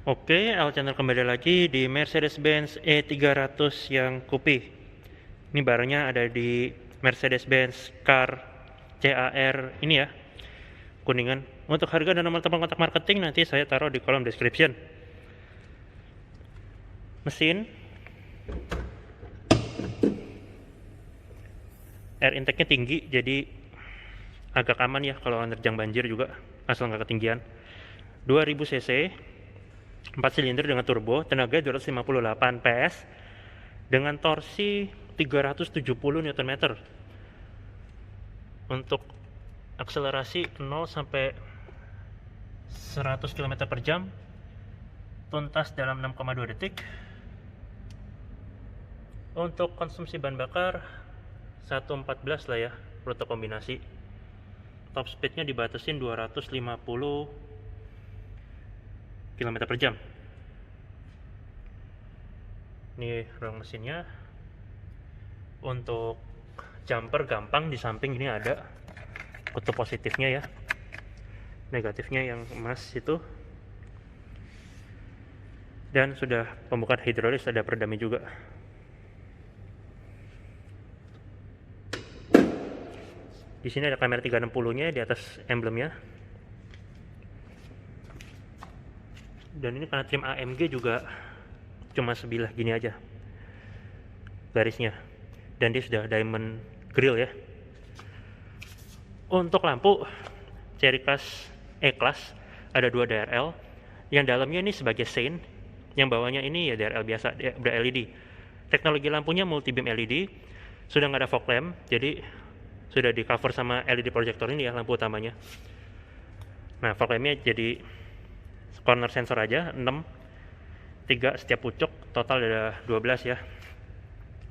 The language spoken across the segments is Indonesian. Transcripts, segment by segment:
Oke, Al Channel kembali lagi di Mercedes-Benz E300 yang Coupe. Ini barangnya ada di Mercedes-Benz Car CAR ini ya, Kuningan. Untuk harga dan nomor telepon kontak marketing nanti saya taruh di kolom description. Mesin, air intake-nya tinggi, jadi agak aman ya kalau nerjang banjir juga, asal nggak ketinggian. 2000 cc, 4 silinder dengan turbo, tenaga 258 PS, dengan torsi 370 Nm. Untuk akselerasi 0 sampai 100 km per jam tuntas dalam 6,2 detik. Untuk konsumsi bahan bakar 114 lah ya, rute kombinasi. Top speednya dibatasin 250 km per jam. Ini ruang mesinnya. Untuk jumper gampang, di samping ini ada kutub positifnya ya, negatifnya yang emas itu, dan sudah pembukaan hidrolis, ada peredamnya juga. Di sini ada kamera 360-nya di atas emblemnya. Dan ini karena trim AMG juga cuma sebilah gini aja garisnya. Dan dia sudah diamond grill ya. Untuk lampu seri class E-Class ada 2 DRL. Yang dalamnya ini sebagai Saint, yang bawahnya ini ya DRL biasa, LED. Teknologi lampunya multi beam LED, sudah nggak ada fog lamp, jadi sudah di cover sama LED projector ini ya, lampu utamanya. Nah, fog lampnya jadi corner sensor aja, 6, 3 setiap pucuk, total ada 12 ya.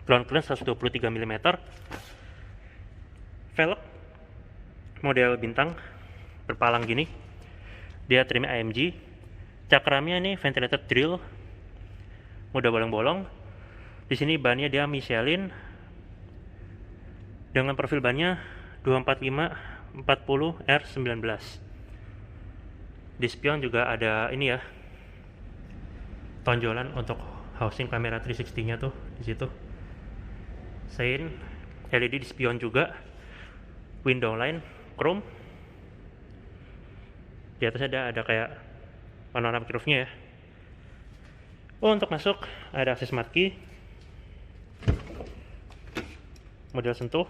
Ground clearance 123 mm. Velg model bintang berpalang gini, dia trimnya AMG. Cakramnya ini ventilated drill, mudah bolong-bolong. Di sini bannya dia Michelin dengan profil bannya 245 40 R19. Di spion juga ada ini ya, tonjolan untuk housing kamera 360-nya tuh di situ. Saint LED di spion juga. Window line chrome. Di atasnya ada kayak panoramic roof-nya ya. Untuk masuk ada akses smart key, model sentuh.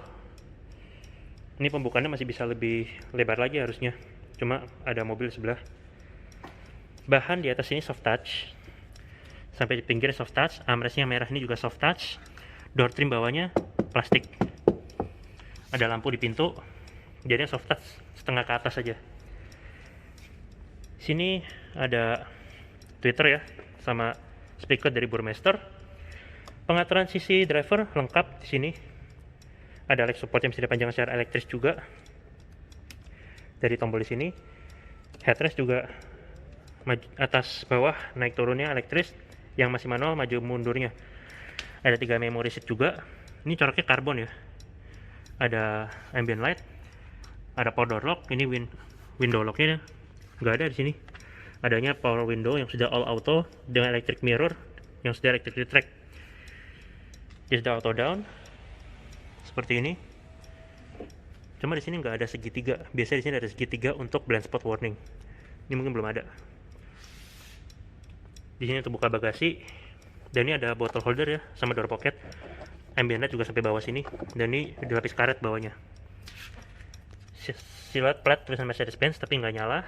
Ini pembukaannya masih bisa lebih lebar lagi harusnya, cuma ada mobil sebelah. Bahan di atas ini soft touch, sampai di pinggir soft touch. Armrestnya merah ini juga soft touch. Door trim bawahnya plastik. Ada lampu di pintu, jadinya soft touch setengah ke atas aja. Sini ada tweeter ya, sama speaker dari Burmester. Pengaturan sisi driver lengkap di sini. Ada leg support yang bisa dipanjangkan secara elektris juga. Dari tombol di sini. Headrest juga atas bawah naik turunnya elektris. Yang masih manual maju mundurnya. Ada 3 memory seat juga. Ini coraknya karbon ya. Ada ambient light. Ada power door lock. Ini window locknya nggak ada di sini. Adanya power window yang sudah all auto dengan electric mirror yang sudah electric retract. Dia sudah auto down seperti ini. Cuma di sini nggak ada segitiga. Biasanya di sini ada segitiga untuk blind spot warning. Ini mungkin belum ada. Di sini untuk buka bagasi. Dan ini ada bottle holder ya, sama door pocket. Ambient light juga sampai bawah sini. Dan ini dilapis karet bawahnya. Silhouette plat tulisan Mercedes-Benz tapi nggak nyala.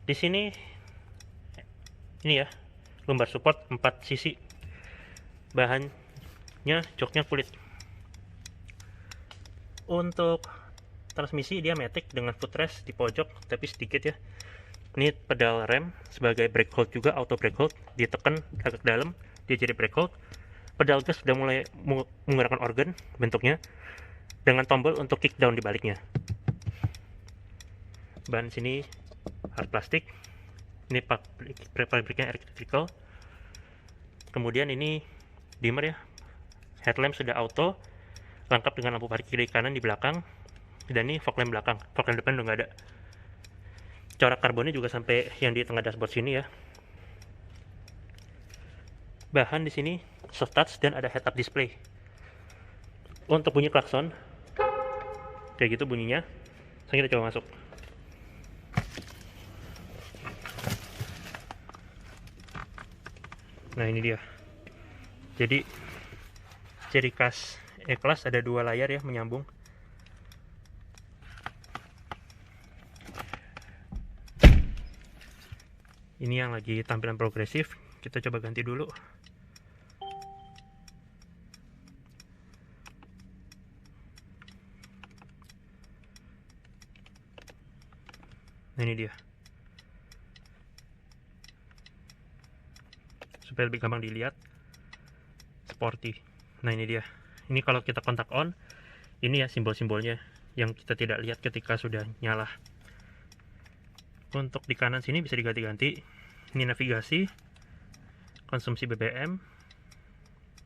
Di sini ini ya, lumbar support 4 sisi. Bahannya joknya kulit. Untuk transmisi dia matic dengan footrest di pojok tapi sedikit ya. Ini pedal rem sebagai brake hold juga, auto brake hold, ditekan agak dalam dia jadi brake hold. Pedal gas sudah mulai menggunakan organ bentuknya dengan tombol untuk kick down di baliknya. Ban sini hard plastik. Ini pabriknya electrical. Kemudian ini dimmer ya, headlamp sudah auto, lengkap dengan lampu parkir kiri kanan di belakang. Dan ini fog lamp belakang, fog lamp depan udah nggak ada. Corak karbonnya juga sampai yang di tengah dashboard sini ya. bahan di sini soft touch dan ada head up display. Untuk bunyi klakson kayak gitu bunyinya. Sekarang kita coba masuk. Nah, ini dia. Jadi ciri khas E-Class ada dua layar ya, menyambung. Ini yang lagi tampilan progresif. Kita coba ganti dulu. Nah, ini dia. Supaya lebih gampang dilihat, sporty. Nah, ini dia. Ini kalau kita kontak on, ini ya simbol-simbolnya yang kita tidak lihat ketika sudah nyala. Untuk di kanan sini bisa diganti-ganti. Ini navigasi, konsumsi BBM.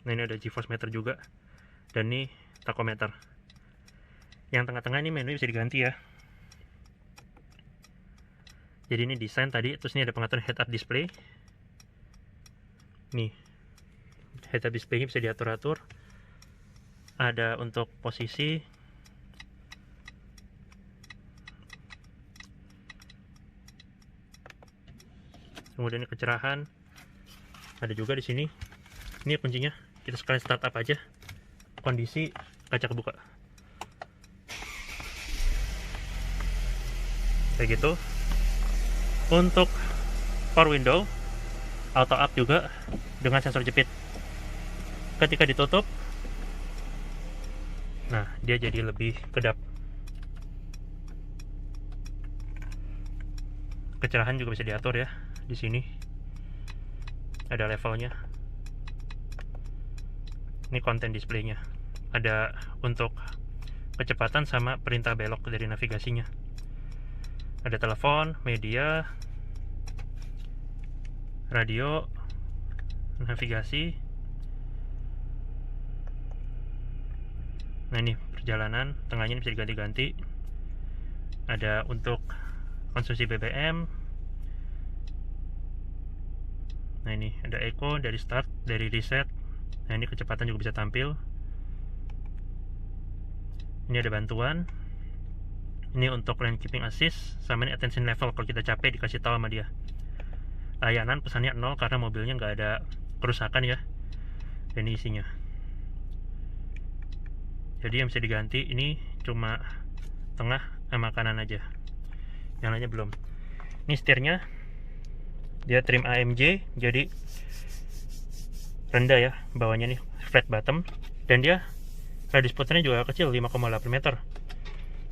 Nah, ini ada GeForce meter juga, dan ini tachometer. Yang tengah-tengah ini menu bisa diganti ya. Jadi ini desain tadi, terus ini ada pengaturan head up display. Nih, head up display bisa diatur-atur. Ada untuk posisi, kemudian kecerahan. Ada juga di sini. Ini kuncinya. Kita sekalian startup aja. Kondisi kaca kebuka. Kayak gitu. Untuk power window auto up juga dengan sensor jepit. Ketika ditutup, nah dia jadi lebih kedap. Kecerahan juga bisa diatur ya. Di sini ada levelnya. Ini konten displaynya. Ada untuk kecepatan sama perintah belok dari navigasinya. Ada telepon, media, radio, navigasi. Nah, ini perjalanan, tengahnya ini bisa diganti-ganti. Ada untuk konsumsi BBM. Nah, ini ada echo dari start, dari reset. Nah, ini kecepatan juga bisa tampil. Ini ada bantuan. Ini untuk lane keeping assist, sama ini attention level, kalau kita capek dikasih tahu sama dia. Layanan pesannya 0 karena mobilnya nggak ada kerusakan ya. Dan ini isinya. Jadi yang bisa diganti ini cuma tengah sama kanan aja. Yang lainnya belum. Ini setirnya, dia trim AMG, jadi rendah ya bawahnya nih, flat bottom, dan dia radius putarnya juga kecil, 5,8 meter.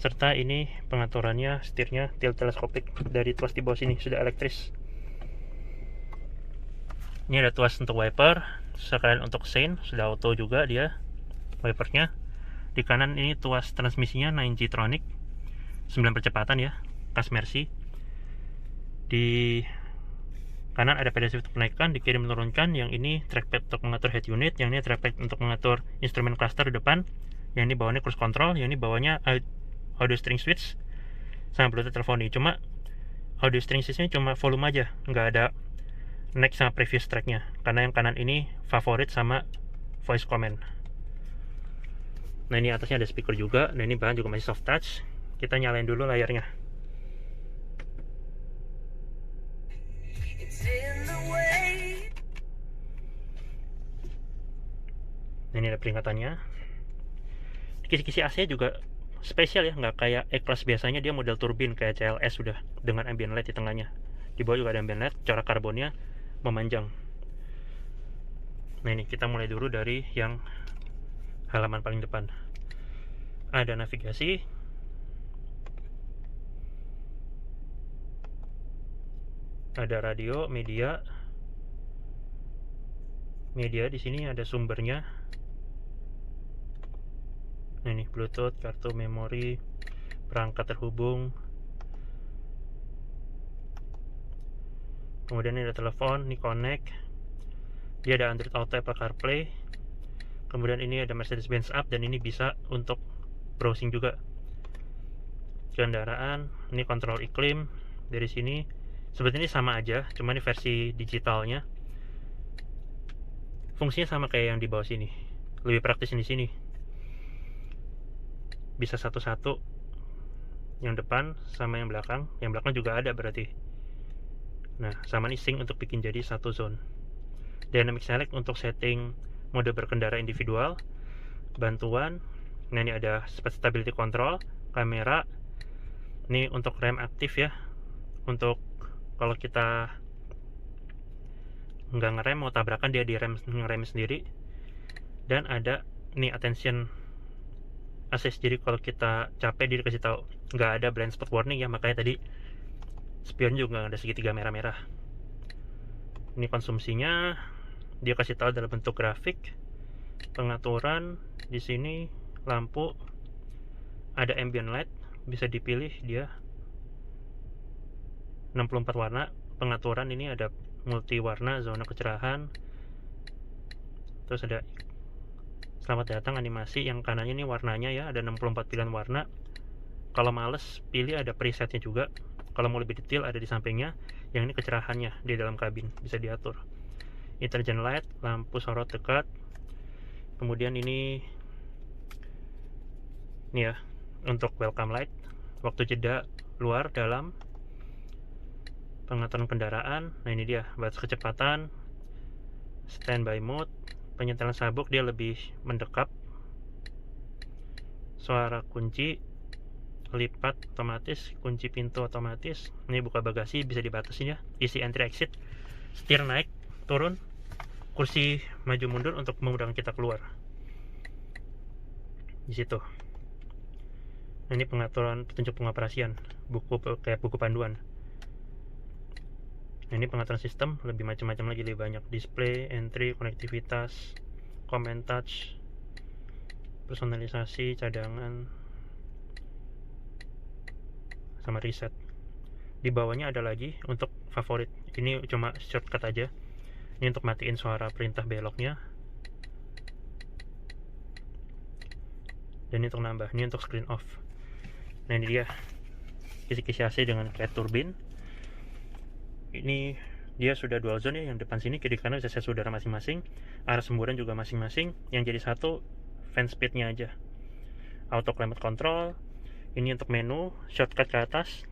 Serta ini pengaturannya, setirnya tilt teleskopik. Dari tuas di bawah sini sudah elektris. Ini ada tuas untuk wiper, sekalian untuk sein, sudah auto juga dia wipernya. Di kanan ini tuas transmisinya 9G Tronic, 9 percepatan ya, khas Mercy. Di kanan ada pedal shift untuk menaikkan, di kiri menurunkan. Yang ini trackpad untuk mengatur head unit, yang ini trackpad untuk mengatur instrumen cluster di depan, yang ini bawahnya cruise control, yang ini bawahnya audio string switch sama Bluetooth telephony. Cuma audio string switchnya cuma volume aja, nggak ada next sama previous tracknya, karena yang kanan ini favorit sama voice command. Nah, ini atasnya ada speaker juga, dan ini bahan juga masih soft touch. Kita nyalain dulu layarnya. Nah, ini ada peringatannya. Kisi-kisi AC juga spesial ya, nggak kayak E-Class biasanya, dia model turbin kayak CLS sudah dengan ambient light di tengahnya. Di bawah juga ada ambient light, corak karbonnya memanjang. Nah, ini kita mulai dulu dari yang halaman paling depan. Ada navigasi, ada radio, media. Media di sini ada sumbernya. Nah, ini Bluetooth, kartu memori, perangkat terhubung. Kemudian ini ada telepon, ini connect. Dia ada Android Auto, Apple CarPlay. Kemudian ini ada Mercedes-Benz App, dan ini bisa untuk browsing juga. Kendaraan, ini kontrol iklim dari sini. Sebetulnya ini sama aja, cuma ini versi digitalnya. fungsinya sama kayak yang di bawah sini, lebih praktis di sini, bisa satu-satu, yang depan sama yang belakang juga ada berarti. Nah, sama nih sync untuk bikin jadi satu zone. Dynamic select untuk setting mode berkendara individual, bantuan. Nah, ini ada stability control, kamera. Ini untuk rem aktif ya, untuk kalau kita nggak ngerem mau tabrakan dia ngerem sendiri. Dan ada ini attention assist, jadi kalau kita capek dia dikasih tahu. Nggak ada blind spot warning ya, makanya tadi spion juga ada segitiga merah-merah. Ini konsumsinya dia kasih tahu dalam bentuk grafik. Pengaturan di sini, lampu ada ambient light, bisa dipilih dia 64 warna. Pengaturan ini ada multi warna, zona kecerahan, terus ada selamat datang animasi. Yang kanannya ini warnanya ya, ada 64 pilihan warna. Kalau males pilih, ada presetnya juga. Kalau mau lebih detail ada di sampingnya. Yang ini kecerahannya di dalam kabin bisa diatur. Intelligent light, lampu sorot dekat. Kemudian ini ya untuk welcome light, waktu jeda luar dalam. Pengaturan kendaraan, nah ini dia batas kecepatan, standby mode, penyetelan sabuk dia lebih mendekap, suara kunci lipat otomatis, kunci pintu otomatis. Ini buka bagasi bisa dibatasin ya, isi entry exit, setir naik turun, kursi maju mundur untuk memudahkan kita keluar di situ. Nah, ini pengaturan petunjuk pengoperasian, kayak buku panduan. Nah, ini pengaturan sistem lebih macam-macam lagi, lebih banyak. Display, entry, konektivitas, command touch, personalisasi, cadangan, sama reset. Di bawahnya ada lagi untuk favorit. Ini cuma shortcut aja. Ini untuk matiin suara perintah beloknya. Dan ini untuk nambah. Ini untuk screen off. Nah, ini dia kisi-kisi AC dengan cat turbin. Ini dia sudah dual zone ya, yang depan sini kiri kanan bisa set udara masing-masing, arah semburan juga masing-masing. Yang jadi satu fan speednya aja. Auto climate control. Ini untuk menu, shortcut ke atas.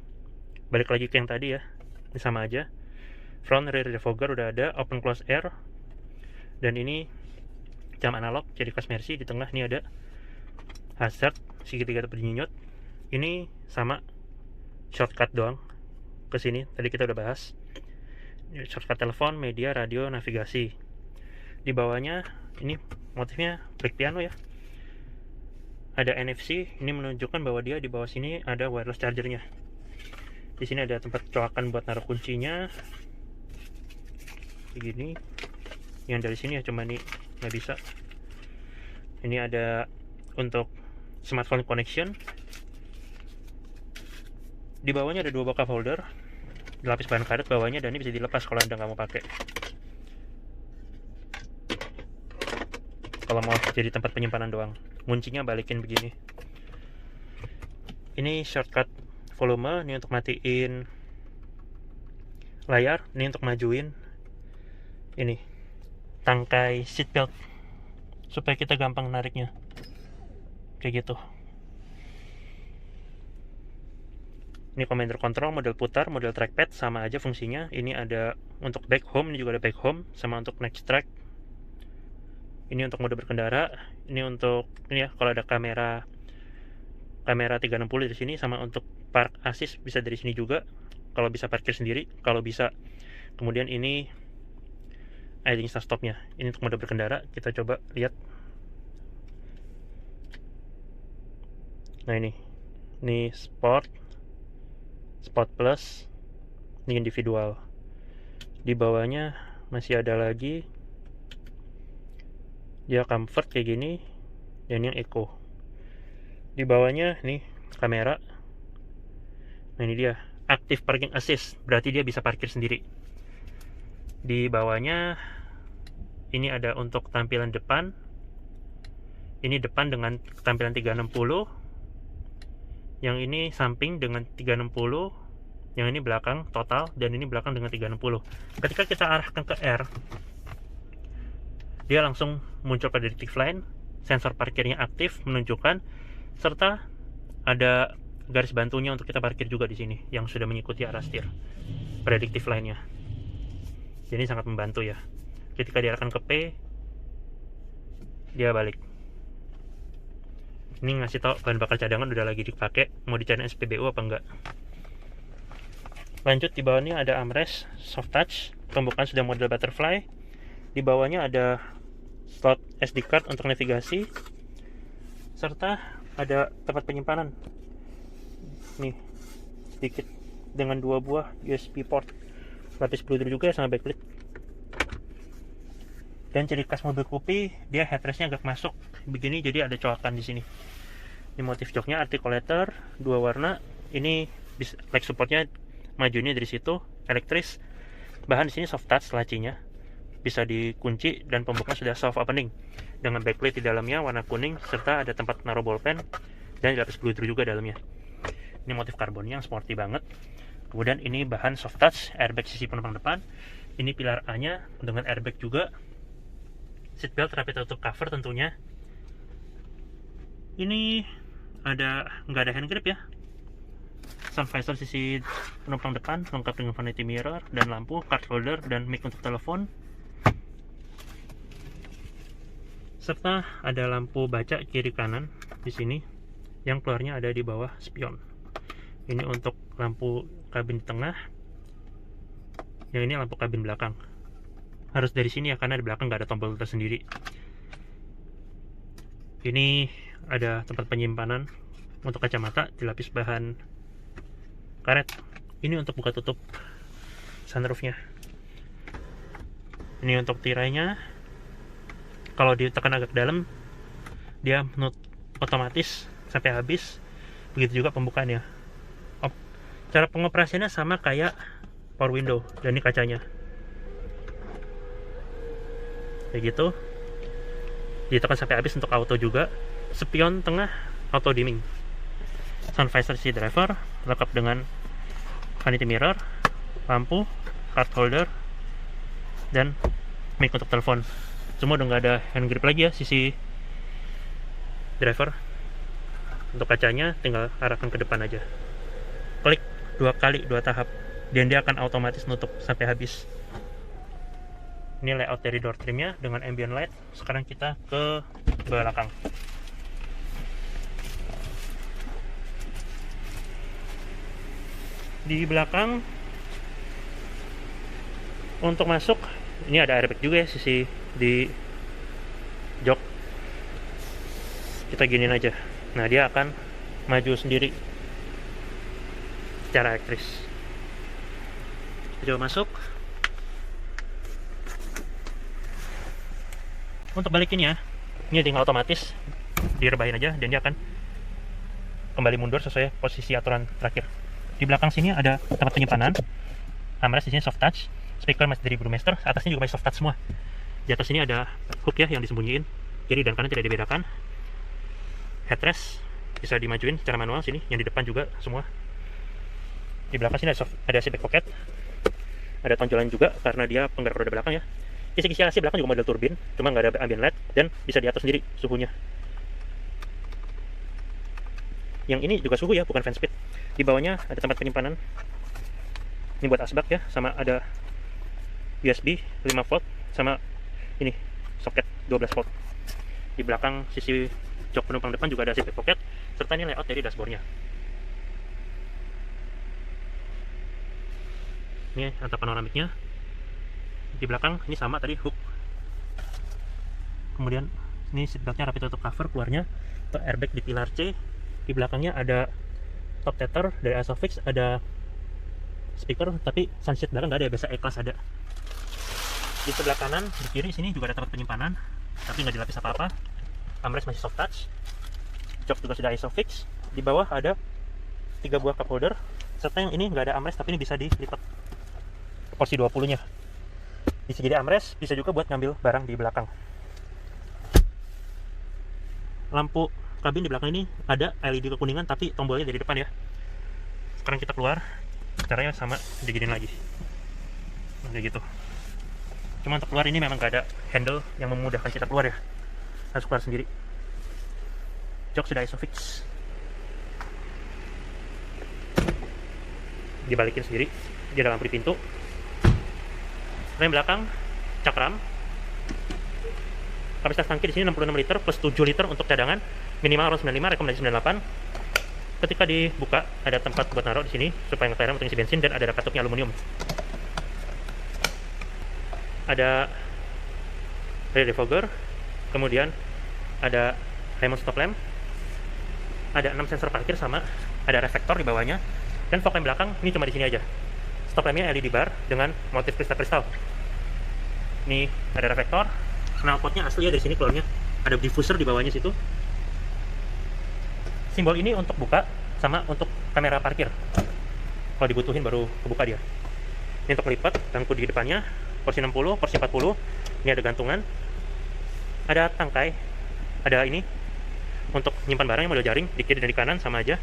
Balik lagi ke yang tadi ya, ini sama aja. Front rear defogger udah ada, open close air. Dan ini jam analog jadi kelas Mercy. Di tengah ini ada hazard segitiga bernyinyut. Ini sama shortcut doang ke sini, tadi kita udah bahas. Shortcut telepon, media, radio, navigasi. Di bawahnya ini motifnya black piano ya. Ada NFC, ini menunjukkan bahwa dia di bawah sini ada wireless chargernya. Di sini ada tempat colokan buat naruh kuncinya. Kayak gini. Yang dari sini ya, cuma ini nggak bisa. Ini ada untuk smartphone connection. Di bawahnya ada 2 buah cup holder, dilapis bahan karet bawahnya, dan ini bisa dilepas kalau anda nggak mau pakai. Kalau mau jadi tempat penyimpanan doang, kuncinya balikin begini. Ini shortcut volume, ini untuk matiin layar, ini untuk majuin ini tangkai seatbelt supaya kita gampang nariknya, kayak gitu. Ini commander control, model putar, model trackpad, sama aja fungsinya. Ini ada untuk back home, ini juga ada back home, sama untuk next track. Ini untuk mode berkendara, ini untuk ini ya, kalau ada kamera 360 di sini, sama untuk park assist bisa dari sini juga. Kalau bisa parkir sendiri, kalau bisa. Kemudian ini idling start stopnya. Ini untuk mode berkendara, kita coba lihat. Nah, ini sport plus, ini individual. Di bawahnya masih ada lagi, dia comfort kayak gini, dan yang eco. Di bawahnya nih kamera. Nah, ini dia active parking assist, berarti dia bisa parkir sendiri. Di bawahnya ini ada untuk tampilan depan. Ini depan dengan tampilan 360. Yang ini samping dengan 360, yang ini belakang total, dan ini belakang dengan 360. Ketika kita arahkan ke R, dia langsung muncul predictive line, sensor parkirnya aktif menunjukkan, serta ada garis bantunya untuk kita parkir juga di sini yang sudah mengikuti arah setir predictive line-nya. Jadi sangat membantu ya. Ketika diarahkan ke P, dia balik. Ini ngasih tau bahan bakar cadangan udah lagi dipakai, mau dicari SPBU apa enggak. Lanjut, di bawahnya ada armrest soft touch, pembukaan sudah model butterfly. Di bawahnya ada slot SD card untuk navigasi, serta ada tempat penyimpanan nih sedikit dengan 2 buah USB port, lapis peluru juga sama backlit. Dan ciri khas mobil Coupé, dia headrestnya agak masuk begini, jadi ada coakan di sini. Ini motif joknya articulator 2 warna. Ini leg supportnya majunya dari situ, elektris. Bahan di sini soft touch, lacinya bisa dikunci dan pembukaan sudah soft opening dengan backlit di dalamnya warna kuning, serta ada tempat naruh bolpen dan lapis peluru juga dalamnya. Ini motif karbonnya yang sporty banget. Kemudian ini bahan soft touch, airbag sisi penumpang depan. Ini pilar A nya dengan airbag juga. Seatbelt rapi tertutup cover tentunya. Ini nggak ada hand grip ya. Sun visor sisi penumpang depan lengkap dengan vanity mirror dan lampu, card holder dan mic untuk telepon. Serta ada lampu baca kiri kanan di sini yang keluarnya ada di bawah spion. Ini untuk lampu kabin di tengah. Yang ini lampu kabin belakang. Harus dari sini ya, karena di belakang nggak ada tombol tersendiri. Ini ada tempat penyimpanan untuk kacamata, dilapis bahan karet. Ini untuk buka tutup sunroofnya. Ini untuk tirainya. Kalau ditekan agak dalam, dia otomatis sampai habis. Begitu juga pembukaannya. Cara pengoperasiannya sama kayak power window, dan ini kacanya. Kayak gitu. Ditekan sampai habis untuk auto juga. Spion tengah auto dimming. Sun visor si driver lengkap dengan vanity mirror, lampu, card holder, dan mic untuk telepon. Semua udah nggak ada hand grip lagi ya sisi driver. Untuk kacanya tinggal arahkan ke depan aja. Klik 2 kali 2 tahap dan dia akan otomatis nutup sampai habis. Ini layout dari door trimnya dengan ambient light. Sekarang kita ke belakang. Di belakang untuk masuk, ini ada airbag juga ya sisi di jok. Kita giniin aja. Nah, dia akan maju sendiri secara elektris. Kita coba masuk. Untuk balikinnya, ini tinggal otomatis direbahin aja dan dia akan kembali mundur sesuai posisi aturan terakhir. Di belakang sini ada tempat penyimpanan, armrest di sini soft touch, speaker masih dari Brewmaster, atasnya juga masih soft touch semua. Di atas sini ada hook ya yang disembunyiin, kiri dan kanan tidak dibedakan. Headrest bisa dimajuin secara manual sini, yang di depan juga semua. Di belakang sini ada seatback pocket, ada tonjolan juga karena dia penggerak roda belakang ya. Kisi-kisi AC belakang juga model turbin, cuma nggak ada ambient light dan bisa diatur sendiri suhunya. Yang ini juga suhu ya, bukan fan speed. Di bawahnya ada tempat penyimpanan. Ini buat asbak ya, sama ada USB 5 volt sama ini soket 12 volt. Di belakang sisi jok penumpang depan juga ada seatback pocket serta ini layout dari dashboardnya. Ini atap panoramiknya. Di belakang ini sama tadi hook. Kemudian ini seatbeltnya rapi tutup cover, keluarnya untuk airbag di pilar C. Di belakangnya ada top tether dari Isofix, ada speaker tapi sunshade belakang nggak ada ya, biasa E-Class ada. Di sebelah kanan di kiri sini juga ada tempat penyimpanan tapi nggak dilapis apa-apa. Armrest masih soft touch, jok juga sudah Isofix. Di bawah ada 3 buah cup holder serta yang ini nggak ada armrest tapi ini bisa dilipat porsi 20 nya. Bisa jadi armrest, bisa juga buat ngambil barang di belakang. Lampu kabin di belakang ini ada LED kekuningan tapi tombolnya dari depan ya. Sekarang kita keluar, caranya sama, diginin lagi kayak gitu. Cuma untuk keluar ini memang gak ada handle yang memudahkan kita keluar ya, harus keluar sendiri. Jok sudah isofix, dibalikin sendiri. Dia ada lampu di pintu. Rem belakang cakram. Kapasitas tangki di sini 66 liter plus 7 liter untuk cadangan, minimal harus 95, rekomendasi 98. Ketika dibuka ada tempat buat naruh di sini supaya nggak kelihatan untuk isi bensin, dan ada katupnya aluminium. Ada rear defogger, kemudian ada remote stop lamp, ada 6 sensor parkir sama ada reflektor di bawahnya, dan fog lamp belakang ini cuma di sini aja. Stop lampnya LED bar dengan motif kristal-kristal. Ini ada reflektor. Knalpotnya asli ya, dari sini keluarnya ada diffuser di bawahnya situ. Simbol ini untuk buka sama untuk kamera parkir. Kalau dibutuhin baru kebuka dia. Ini untuk lipat tangku di depannya, porsi 60, porsi 40. Ini ada gantungan. Ada tangkai. Ada ini untuk menyimpan barang yang model jaring di kiri dan di kanan sama aja.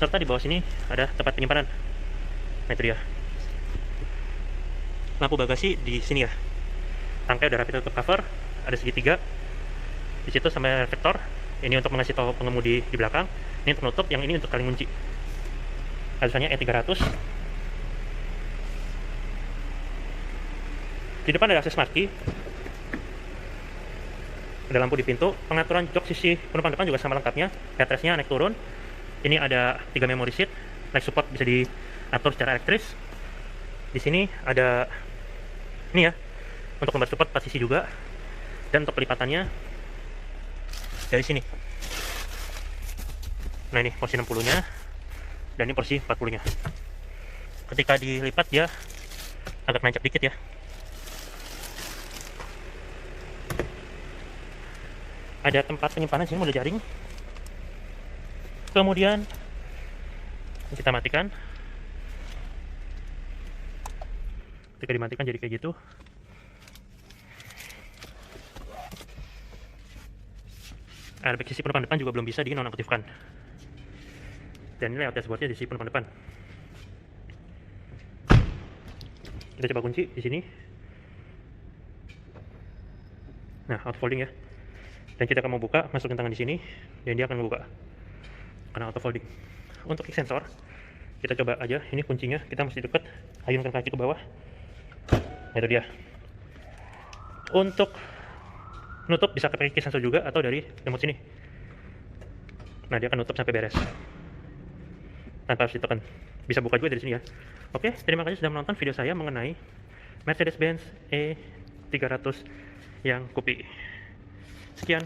Serta di bawah sini ada tempat penyimpanan. Nah itu dia. Lampu bagasi di sini ya. Tangkai udah rapi tutup cover, ada segitiga di situ sama reflektor. Ini untuk mengasih tahu pengemudi di belakang. Ini untuk nutup, yang ini untuk kaling kunci. Alasannya E300. Di depan ada akses marki, ada lampu di pintu. Pengaturan jok sisi penumpang depan juga sama lengkapnya. Headrestnya naik turun. Ini ada 3 memory seat, leg support bisa diatur secara elektris. Di sini ada ini ya, untuk lembar support 4 sisi juga, dan untuk pelipatannya dari sini. Nah ini porsi 60 nya, dan ini porsi 40 nya. Ketika dilipat dia agak nancap dikit ya. Ada tempat penyimpanan sini, model jaring. Kemudian kita matikan. Ketika dimatikan jadi kayak gitu. Airbag sisi penumpang depan juga belum bisa dinonaktifkan. Dan ini layout dashboardnya di sisi penumpang depan. Kita coba kunci di sini. Nah, auto folding ya. Dan kita akan mau buka, masukin tangan di sini, dan dia akan membuka karena auto folding. Untuk kick sensor, kita coba aja. Ini kuncinya, kita mesti deket, ayunkan kaki ke bawah. Nah itu dia. Untuk nutup bisa pakai kick sensor juga atau dari remote sini. Nah dia akan nutup sampai beres tanpa harus ditekan. Bisa buka juga dari sini ya. Oke, terima kasih sudah menonton video saya mengenai Mercedes-Benz E300 yang Coupe. Sekian.